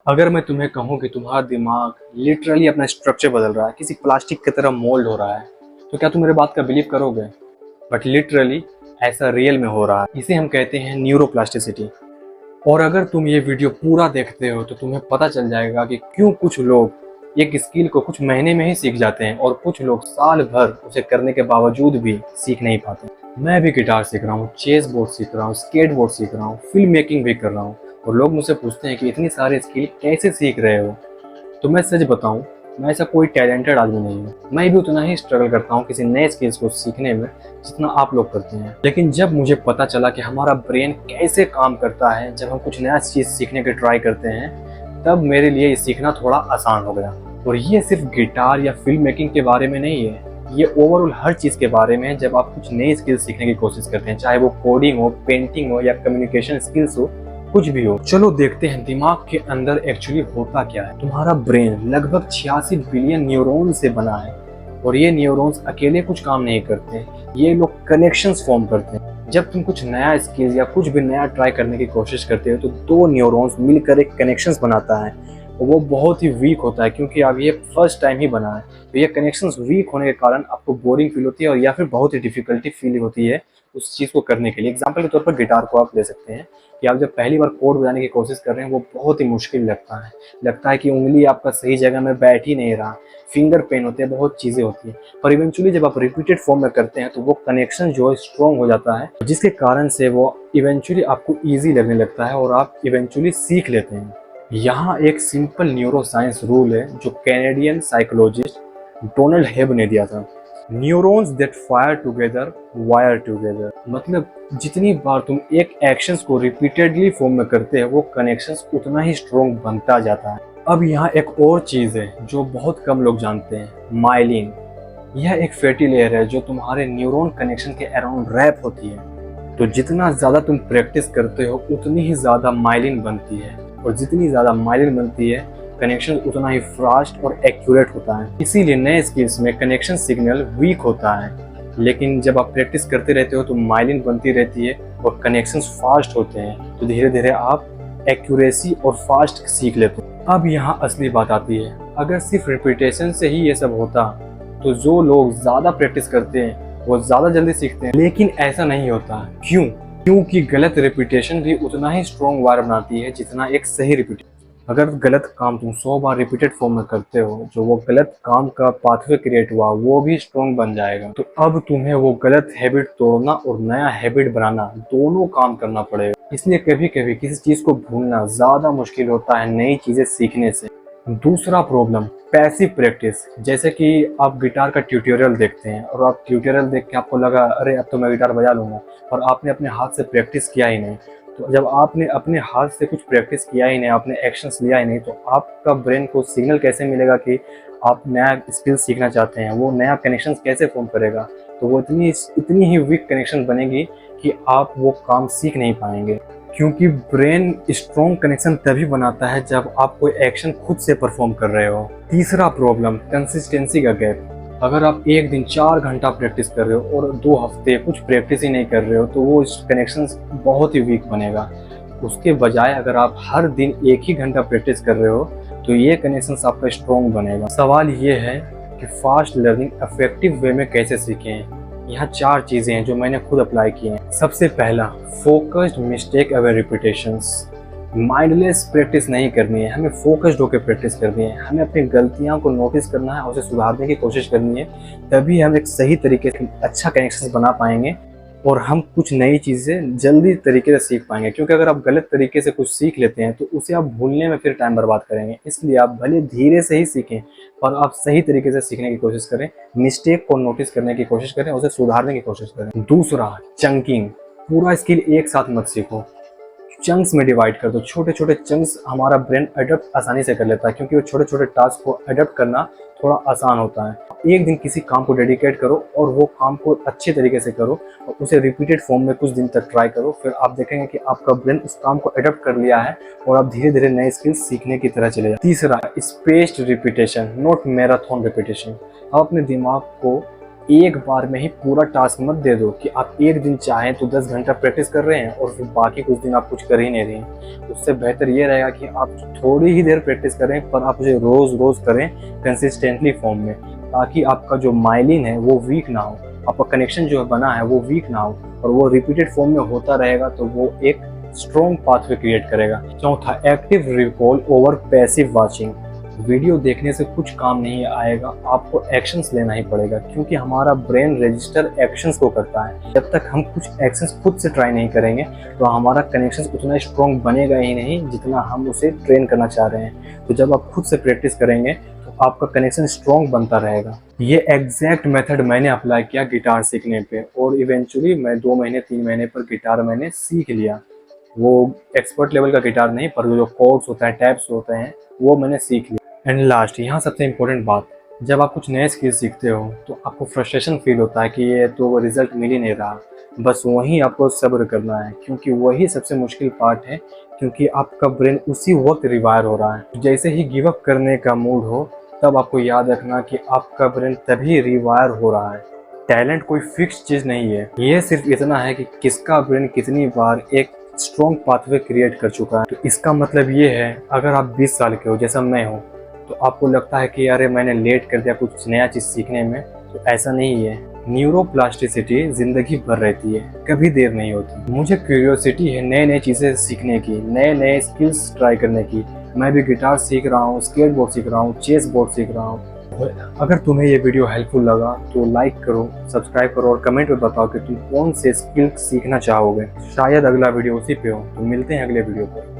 अगर मैं तुम्हें कहूँ कि तुम्हारा दिमाग लिटरली अपना स्ट्रक्चर बदल रहा है, किसी प्लास्टिक की तरह मोल्ड हो रहा है, तो क्या तुम मेरे बात का बिलीव करोगे? बट लिटरली ऐसा रियल में हो रहा है। इसे हम कहते हैं न्यूरोप्लास्टिसिटी। और अगर तुम ये वीडियो पूरा देखते हो तो तुम्हें पता चल जाएगा कि क्यों कुछ लोग एक स्किल को कुछ महीने में ही सीख जाते हैं और कुछ लोग साल भर उसे करने के बावजूद भी सीख नहीं पाते। मैं भी गिटार सीख रहा हूँ, चेस बोर्ड सीख रहा हूँ, स्केट बोर्ड सीख रहा हूँ, फिल्म मेकिंग भी कर रहा हूँ, और लोग मुझसे पूछते हैं कि इतनी सारी स्किल कैसे सीख रहे हो। तो मैं सच बताऊं, मैं ऐसा कोई टैलेंटेड आदमी नहीं हूँ। मैं भी उतना ही स्ट्रगल करता हूँ किसी नए स्किल्स को सीखने में जितना आप लोग करते हैं। लेकिन जब मुझे पता चला कि हमारा ब्रेन कैसे काम करता है जब हम कुछ नया चीज़ सीखने की ट्राई करते हैं, तब मेरे लिए ये सीखना थोड़ा आसान हो गया। और ये सिर्फ गिटार या फिल्म मेकिंग के बारे में नहीं है, ये ओवरऑल हर चीज़ के बारे में है। जब आप कुछ नई स्किल्स सीखने की कोशिश करते हैं, चाहे वो कोडिंग हो, पेंटिंग हो या कम्युनिकेशन स्किल्स हो, कुछ भी हो। चलो देखते हैं दिमाग के अंदर एक्चुअली होता क्या है। तुम्हारा ब्रेन लगभग 86 बिलियन न्यूरॉन से बना है, और ये न्यूरॉन्स अकेले कुछ काम नहीं करते, ये लोग कनेक्शंस फॉर्म करते हैं। जब तुम कुछ नया स्किल या कुछ भी नया ट्राई करने की कोशिश करते हो तो दो न्यूरॉन्स मिलकर एक कनेक्शंस बनाता है, और वो बहुत ही वीक होता है क्योंकि अब ये फर्स्ट टाइम ही बना है। तो ये कनेक्शंस वीक होने के कारण आपको बोरिंग फील होती है, और या फिर बहुत ही डिफिकल्टी फील होती है उस चीज़ को करने के लिए। एग्जाम्पल के तौर पर गिटार को आप ले सकते हैं कि आप जब पहली बार कोड बजाने की कोशिश कर रहे हैं वो बहुत ही मुश्किल लगता है कि उंगली आपका सही जगह में बैठ ही नहीं रहा, फिंगर पेन होते हैं, बहुत चीज़ें होती हैं। पर इवेंचुअली जब आप रिपीटेड फॉर्म में करते हैं तो वो कनेक्शन जो है स्ट्रॉन्ग हो जाता है, जिसके कारण से वो इवेंचुअली आपको ईजी लगने लगता है और आप इवेंचुअली सीख लेते हैं। यहाँ एक सिंपल न्यूरो साइंस रूल है जो कैनेडियन साइकोलॉजिस्ट डोनाल्ड हेब ने दिया था। Neurons that fire together wire together. मतलब जितनी बार तुम एक एक्शंस को रिपीटेडली फॉर्म में करते हो वो कनेक्शंस उतना ही स्ट्रॉन्ग बनता जाता है। अब यहाँ एक और चीज़ है जो बहुत कम लोग जानते हैं, माइलिन। यह एक फैटी लेयर है जो तुम्हारे न्यूरॉन कनेक्शन के अराउंड रैप होती है। तो जितना ज़्यादा तुम प्रैक्टिस करते हो उतनी ही ज़्यादा माइलिन बनती है, और जितनी ज़्यादा माइलिन बनती है कनेक्शन उतना ही फास्ट और एक्यूरेट होता है। इसीलिए नए स्किल्स में कनेक्शन सिग्नल वीक होता है, लेकिन जब आप प्रैक्टिस करते रहते हो तो माइलिन बनती रहती है और कनेक्शंस फास्ट होते हैं, तो धीरे धीरे आप एक्यूरेसी और फास्ट सीख लेते हैं। अब यहाँ असली बात आती है, अगर सिर्फ रिपीटेशन से ही ये सब होता तो जो लोग ज़्यादा प्रैक्टिस करते हैं वो ज़्यादा जल्दी सीखते हैं। लेकिन ऐसा नहीं होता। क्यों? क्योंकि गलत रिपीटेशन भी उतना ही स्ट्रॉन्ग वायर बनाती है जितना एक सही रिपीटेशन। अगर गलत काम तुम 100 बार रिपीटेड फॉर्म में करते हो, जो वो गलत काम का पाथवे क्रिएट हुआ वो भी स्ट्रॉन्ग बन जाएगा। तो अब तुम्हें वो गलत हैबिट तोड़ना और नया हैबिट बनाना दोनों काम करना पड़ेगा। इसलिए कभी कभी किसी चीज को भूलना ज्यादा मुश्किल होता है नई चीजें सीखने से। दूसरा प्रॉब्लम, पैसिव प्रैक्टिस। जैसे कि आप गिटार का ट्यूटोरियल देखते हैं और आप ट्यूटोरियल देख के आपको लगा अरे अब तो मैं गिटार बजा लूंगा, और आपने अपने हाथ से प्रैक्टिस किया ही नहीं। तो जब आपने अपने हाथ से कुछ प्रैक्टिस किया ही नहीं, आपने एक्शंस लिया ही नहीं, तो आपका ब्रेन को सिग्नल कैसे मिलेगा कि आप नया स्किल सीखना चाहते हैं? वो नया कनेक्शन कैसे फॉर्म करेगा? तो वो इतनी ही वीक कनेक्शन बनेगी कि आप वो काम सीख नहीं पाएंगे। क्योंकि ब्रेन स्ट्रॉन्ग कनेक्शन तभी बनाता है जब आप कोई एक्शन खुद से परफॉर्म कर रहे हो। तीसरा प्रॉब्लम, कंसिस्टेंसी का गैप। अगर आप एक दिन 4 घंटा प्रैक्टिस कर रहे हो और 2 हफ्ते कुछ प्रैक्टिस ही नहीं कर रहे हो तो वो कनेक्शन बहुत ही वीक बनेगा। उसके बजाय अगर आप हर दिन 1 ही घंटा प्रैक्टिस कर रहे हो तो ये कनेक्शन आपका स्ट्रॉन्ग बनेगा। सवाल ये है कि फास्ट लर्निंग इफेक्टिव वे में कैसे सीखें। यहाँ 4 चीज़ें हैं जो मैंने खुद अप्लाई की हैं। सबसे पहला, focused mistake aware repetitions. Mindless practice नहीं करनी है, हमें फोकस्ड होकर प्रैक्टिस करनी है। हमें अपनी गलतियों को नोटिस करना है और उसे सुधारने की कोशिश करनी है, तभी हम एक सही तरीके से अच्छा कनेक्शन बना पाएंगे और हम कुछ नई चीज़ें जल्दी तरीके से सीख पाएंगे। क्योंकि अगर आप गलत तरीके से कुछ सीख लेते हैं तो उसे आप भूलने में फिर टाइम बर्बाद करेंगे। इसलिए आप भले धीरे से ही सीखें और आप सही तरीके से सीखने की कोशिश करें, मिस्टेक को नोटिस करने की कोशिश करें, उसे सुधारने की कोशिश करें। दूसरा, चंकिंग। पूरा स्किल एक साथ मत सीखो, चंक्स में डिवाइड कर दो। छोटे छोटे चंक्स हमारा ब्रेन अडप्ट आसानी से कर लेता है, क्योंकि वो छोटे छोटे टास्क को अडप्ट करना थोड़ा आसान होता है। एक दिन किसी काम को डेडिकेट करो और वो काम को अच्छे तरीके से करो और उसे रिपीटेड फॉर्म में कुछ दिन तक ट्राई करो। फिर आप देखेंगे कि आपका ब्रेन उस काम को अडप्ट कर लिया है और आप धीरे धीरे नए स्किल्स सीखने की तरह चले जाए। तीसरा, spaced repetition, not marathon repetition. आप अपने दिमाग को एक बार में ही पूरा टास्क मत दे दो कि आप एक दिन चाहें तो 10 घंटा प्रैक्टिस कर रहे हैं और फिर बाकी कुछ दिन आप कुछ कर ही नहीं रहे हैं। उससे बेहतर ये रहेगा कि आप थोड़ी ही देर प्रैक्टिस करें पर आप उसे रोज रोज करें कंसिस्टेंटली फॉर्म में, ताकि आपका जो माइलिन है वो वीक ना हो, आपका कनेक्शन जो बना है वो वीक ना हो और वो रिपीटेड फॉर्म में होता रहेगा तो वो एक स्ट्रॉन्ग पाथवे क्रिएट करेगा। चौथा, active recall over passive watching. Video देखने से कुछ काम नहीं आएगा, आपको एक्शंस लेना ही पड़ेगा, क्योंकि हमारा ब्रेन रजिस्टर एक्शंस को करता है। जब तक हम कुछ एक्शंस खुद से ट्राई नहीं करेंगे तो हमारा कनेक्शन उतना स्ट्रॉन्ग बनेगा ही नहीं जितना हम उसे ट्रेन करना चाह रहे हैं। तो जब आप खुद से प्रैक्टिस करेंगे तो आपका कनेक्शन स्ट्रॉन्ग बनता रहेगा। ये एग्जैक्ट मेथड मैंने अप्लाई किया गिटार सीखने पे और इवेंचुअली मैं 2 महीने 3 महीने पर गिटार मैंने सीख लिया। वो एक्सपर्ट लेवल का गिटार नहीं, पर जो कॉर्ड्स होता है, टैप्स होते हैं, वो मैंने सीख लिया। एंड लास्ट, यहाँ सबसे इम्पोर्टेंट बात, जब आप कुछ नए स्किल सीखते हो तो आपको फ्रस्ट्रेशन फील होता है कि ये तो रिजल्ट मिल ही नहीं रहा। बस वहीं आपको सब्र करना है, क्योंकि वही सबसे मुश्किल पार्ट है, क्योंकि आपका ब्रेन उसी वक्त रिवायर हो रहा है। जैसे ही गिव अप करने का मूड हो तब आपको याद रखना कि आपका ब्रेन तभी रिवायर हो रहा है। टैलेंट कोई फिक्स चीज़ नहीं है, ये सिर्फ इतना है कि किसका ब्रेन कितनी बार एक स्ट्रॉन्ग पाथवे क्रिएट कर चुका है। तो इसका मतलब ये है, अगर आप 20 साल के हो जैसा मैं हूँ तो आपको लगता है कि अरे मैंने लेट कर दिया कुछ नया चीज़ सीखने में, तो ऐसा नहीं है। न्यूरोप्लास्टिसिटी जिंदगी भर रहती है, कभी देर नहीं होती। मुझे क्यूरियोसिटी है नए नए चीज़ें सीखने की, नए नए स्किल्स ट्राई करने की। मैं भी गिटार सीख रहा हूँ, स्केटबोर्ड सीख रहा हूँ, चेस बोर्ड सीख रहा हूँ। अगर तुम्हें ये वीडियो हेल्पफुल लगा तो लाइक करो, सब्सक्राइब करो और कमेंट में बताओ कि तुम कौन से स्किल सीखना चाहोगे। शायद अगला वीडियो उसी पे हो। तो मिलते हैं अगले वीडियो पर।